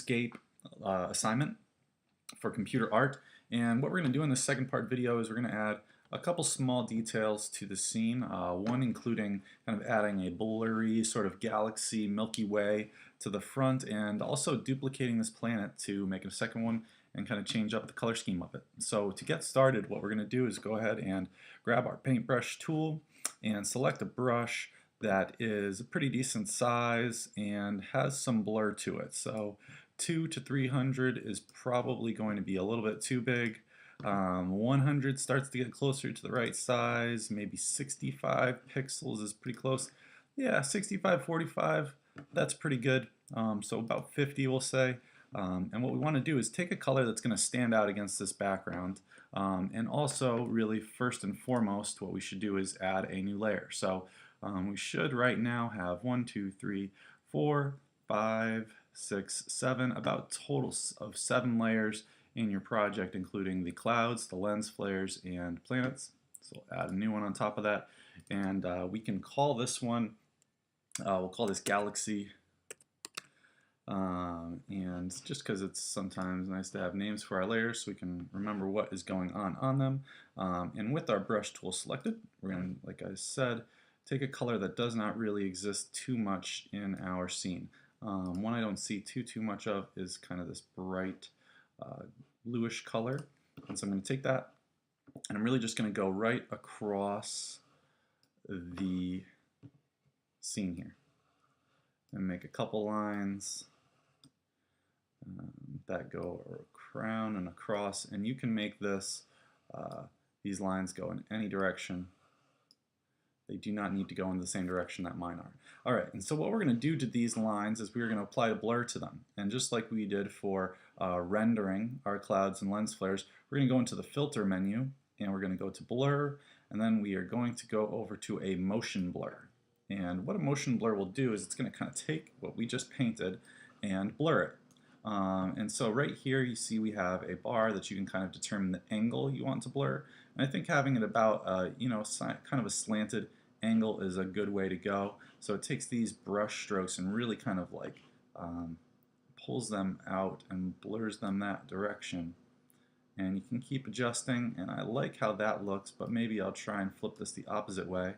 Scape assignment for computer art. And what we're going to do in this second part video is we're going to add a couple small details to the scene, one including kind of adding a blurry sort of galaxy Milky Way to the front, and also duplicating this planet to make a second one and kind of change up the color scheme of it. So to get started, what we're going to do is go ahead and grab our paintbrush tool and select a brush that is a pretty decent size and has some blur to it. So 2 to 300 is probably going to be a little bit too big. 100 starts to get closer to the right size. Maybe 65 pixels is pretty close. Yeah, 65, 45, that's pretty good. So about 50 we'll say. And what we want to do is take a color that's going to stand out against this background. And also, really, first and foremost, what we should do is add a new layer. So we should right now have 1, 2, 3, 4, 5, 6, 7, about total of 7 layers in your project, including the clouds, the lens flares, and planets. So we'll add a new one on top of that. And we can call this one, we'll call this Galaxy. And just because it's sometimes nice to have names for our layers so we can remember what is going on them. And with our brush tool selected, we're going to, like I said, take a color that does not really exist too much in our scene. One I don't see too much of is kind of this bright bluish color. And so I'm going to take that and I'm really just going to go right across the scene here and make a couple lines that go around and across, and you can make this these lines go in any direction. They do not need to go in the same direction that mine are. Alright, and so what we're going to do to these lines is we're going to apply a blur to them. And just like we did for rendering our clouds and lens flares, we're going to go into the filter menu and we're going to go to blur, and then we are going to go over to a motion blur. And what a motion blur will do is it's going to kind of take what we just painted and blur it. And so right here you see we have a bar that you can kind of determine the angle you want to blur. And I think having it about kind of a slanted angle is a good way to go. So it takes these brush strokes and really kind of like pulls them out and blurs them that direction. And you can keep adjusting, and I like how that looks, but maybe I'll try and flip this the opposite way.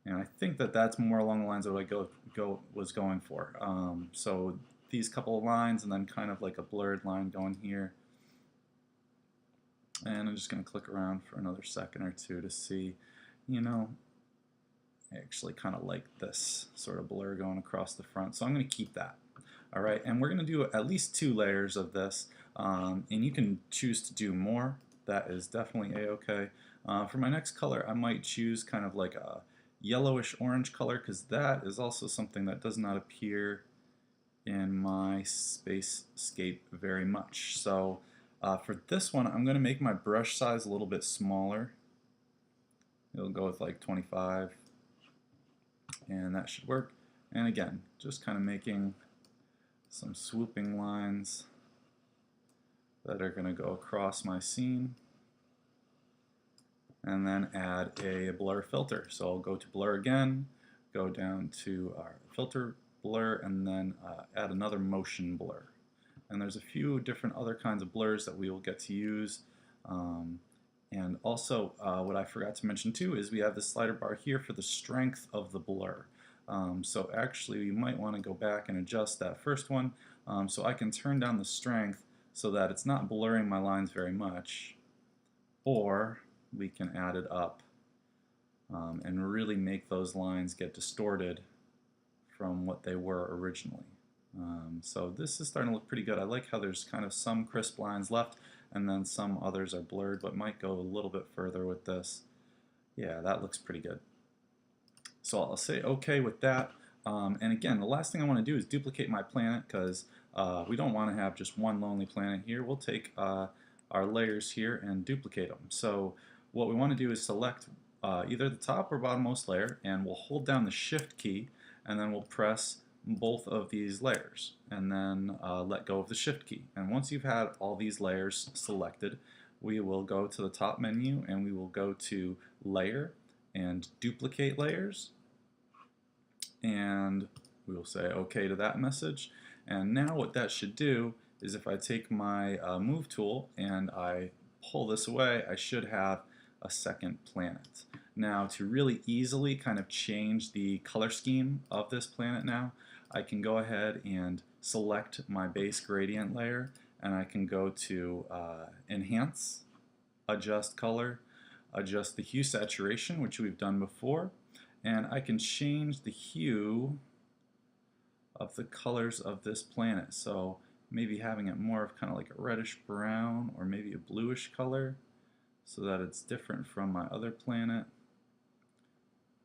And I think that that's more along the lines of what I was going for. So these couple of lines and then kind of like a blurred line going here. And I'm just going to click around for another second or two to see, I actually kind of like this sort of blur going across the front. So I'm going to keep that. All right, and we're going to do at least 2 layers of this. And you can choose to do more. That is definitely a-okay. For my next color, I might choose kind of like a yellowish orange color, because that is also something that does not appear in my Scape very much. So for this one, I'm going to make my brush size a little bit smaller. It'll go with like 25, and that should work. And again, just kind of making some swooping lines that are going to go across my scene, and then add a blur filter. So I'll go to blur again, go down to our filter blur, and then add another motion blur. And there's a few different other kinds of blurs that we will get to use. And also what I forgot to mention too is we have this slider bar here for the strength of the blur. So actually we might want to go back and adjust that first one so I can turn down the strength so that it's not blurring my lines very much, or we can add it up and really make those lines get distorted from what they were originally. So this is starting to look pretty good. I like how there's kind of some crisp lines left and then some others are blurred, but might go a little bit further with this. Yeah, that looks pretty good. So I'll say okay with that. And again, the last thing I want to do is duplicate my planet, because we don't want to have just one lonely planet here. We'll take our layers here and duplicate them. So what we want to do is select either the top or bottommost layer, and we'll hold down the Shift key, and then we'll press both of these layers, and then let go of the Shift key. And once you've had all these layers selected, we will go to the top menu and we will go to Layer and Duplicate Layers, and we will say OK to that message. And now what that should do is if I take my move tool and I pull this away, I should have a second planet. Now to really easily kind of change the color scheme of this planet now, I can go ahead and select my base gradient layer, and I can go to Enhance, Adjust Color, adjust the hue saturation, which we've done before, and I can change the hue of the colors of this planet. So maybe having it more of kind of like a reddish brown or maybe a bluish color so that it's different from my other planet.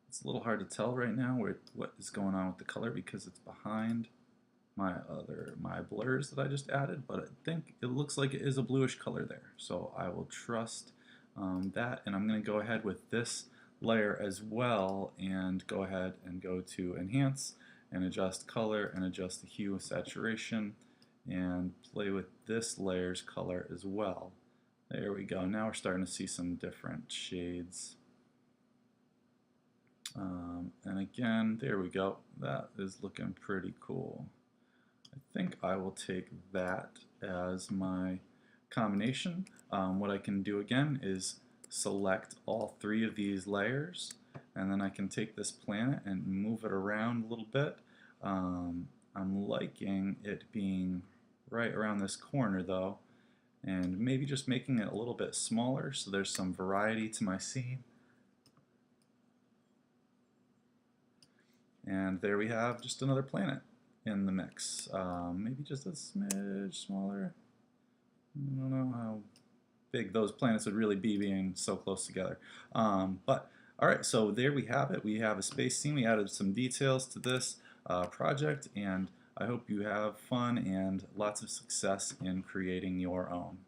It's a little hard to tell right now what is going on with the color because it's behind my blurs that I just added, but I think it looks like it is a bluish color there. So I will trust that, and I'm going to go ahead with this layer as well and go ahead and go to Enhance and adjust color and adjust the hue saturation and play with this layer's color as well. There we go. Now we're starting to see some different shades. And again, there we go. That is looking pretty cool. I think I will take that as my combination. What I can do again is select all three of these layers, and then I can take this planet and move it around a little bit. I'm liking it being right around this corner though, and maybe just making it a little bit smaller so there's some variety to my scene. And there we have just another planet in the mix. Maybe just a smidge smaller. I don't know how big those planets would really be being so close together. But alright, so there we have it. We have a space scene. We added some details to this project, and I hope you have fun and lots of success in creating your own.